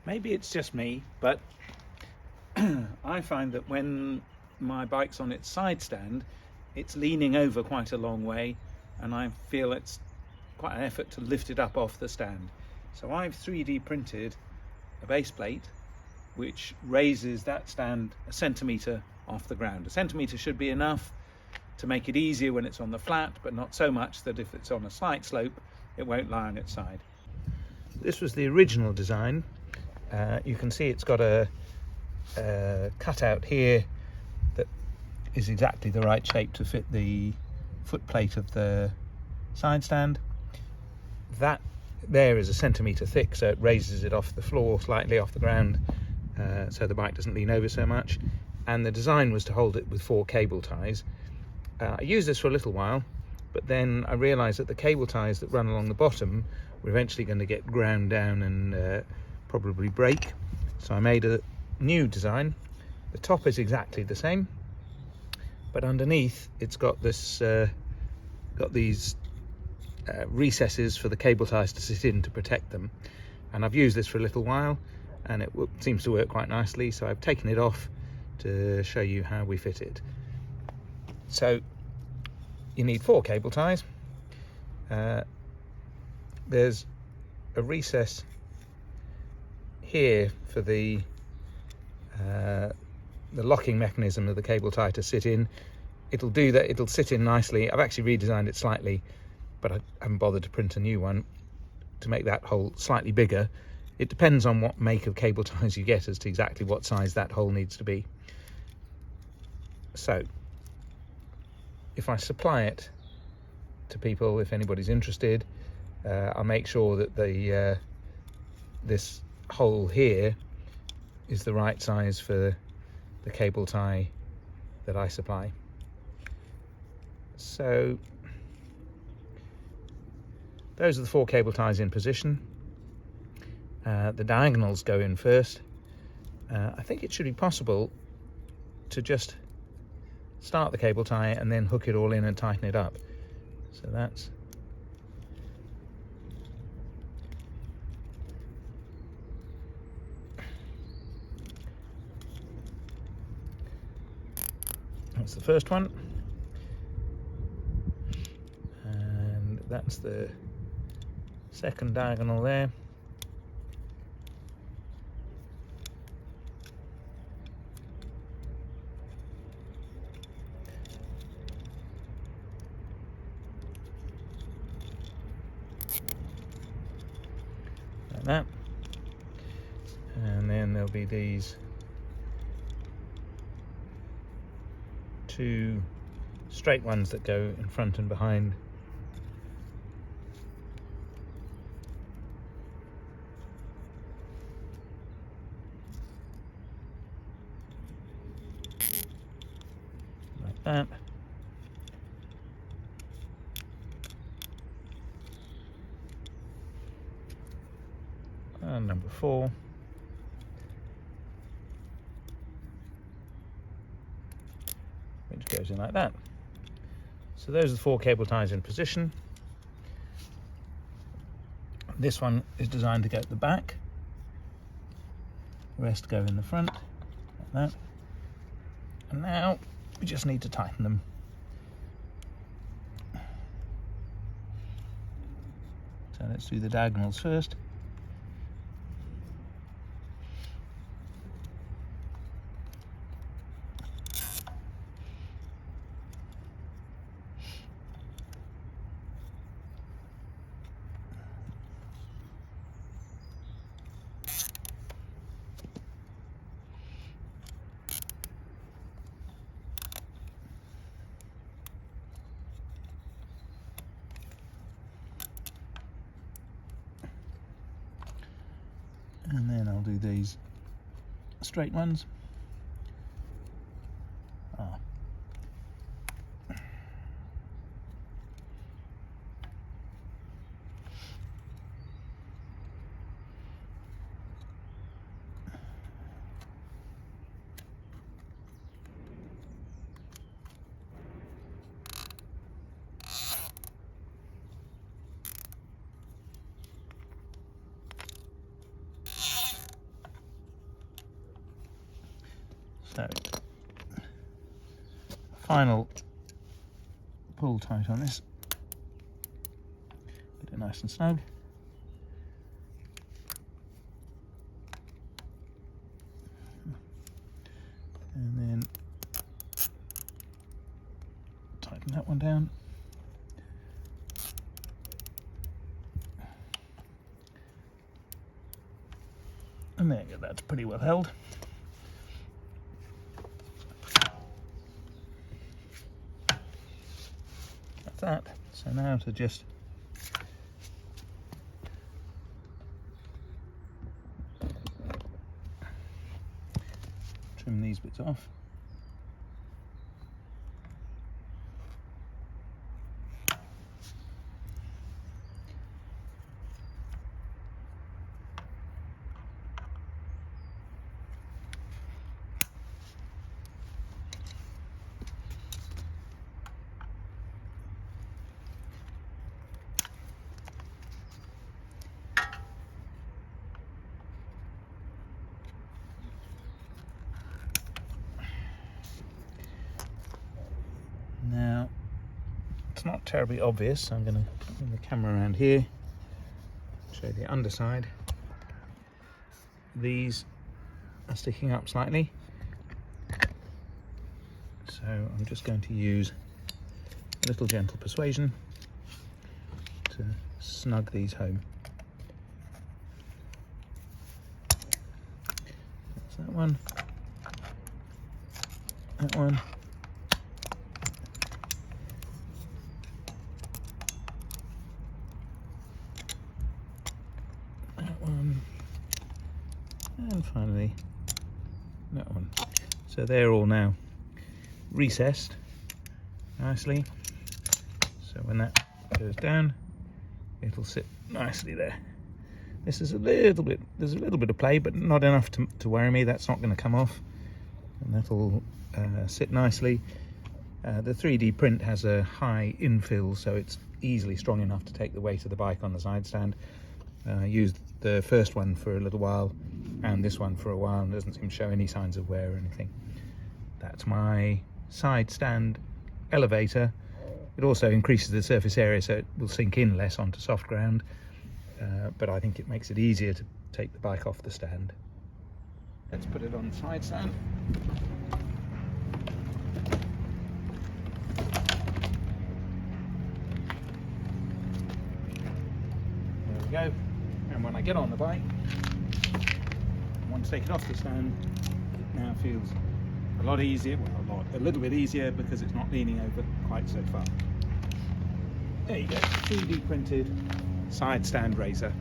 Maybe it's just me, but I find that when my bike's on its side stand, it's leaning over quite a long way, and I feel it's quite an effort to lift it up off the stand. So I've 3D printed a base plate which raises that stand a centimetre off the ground. A centimetre should be enough to make it easier when it's on the flat, but not so much that if it's on a slight slope, it won't lie on its side. This was the original design. You can see it's got a cutout here that is exactly the right shape to fit the foot plate of the side stand. That there is a centimetre thick, so it raises it off the floor slightly off the ground, so the bike doesn't lean over so much. And the design was to hold it with 4 cable ties. I used this for a little while, but then I realised that the cable ties that run along the bottom were eventually going to get ground down and probably break. So I made a new design. The top is exactly the same, but underneath it's got this got these recesses for the cable ties to sit in to protect them. And I've used this for a little while, and it seems to work quite nicely, so I've taken it off to show you how we fit it. So you need 4 cable ties. There's a recess here for the locking mechanism of the cable tie to sit in. It'll do that, it'll sit in nicely. I've actually redesigned it slightly, but I haven't bothered to print a new one to make that hole slightly bigger. It depends on what make of cable ties you get as to exactly what size that hole needs to be. So if I supply it to people, if anybody's interested, I'll make sure that the this hole here is the right size for the cable tie that I supply. So those are the 4 cable ties in position. The diagonals go in first. I think it should be possible to just start the cable tie and then hook it all in and tighten it up. So that's the first one, and that's the second diagonal there. Like that. And then there'll be these 2 straight ones that go in front and behind. Like that. And number 4. Which goes in like that. So those are the 4 cable ties in position. This one is designed to go at the back. The rest go in the front, like that. And now we just need to tighten them. So let's do the diagonals first. And then I'll do these straight ones. final pull tight on this. Get it nice and snug. And then tighten that one down. And there you go, that's pretty well held. That's that. So now to just trim these bits off. Now, it's not terribly obvious, so I'm going to bring the camera around here, show the underside. These are sticking up slightly, so I'm just going to use a little gentle persuasion to snug these home. That's that one, that one. And finally that one. So they're all now recessed nicely, so when that goes down it'll sit nicely there. This is there's a little bit of play, but not enough to worry me. That's not going to come off, and that'll sit nicely. The 3D print has a high infill, so it's easily strong enough to take the weight of the bike on the side stand. Used the first one for a little while and this one for a while, and doesn't seem to show any signs of wear or anything. That's my side stand elevator. It also increases the surface area, so it will sink in less onto soft ground, but I think it makes it easier to take the bike off the stand. Let's put it on the side stand. There we go. And when I get on the bike, once taken off the stand, it now feels a lot easier, well a little bit easier, because it's not leaning over quite so far. There you go, 3D printed side stand RZR.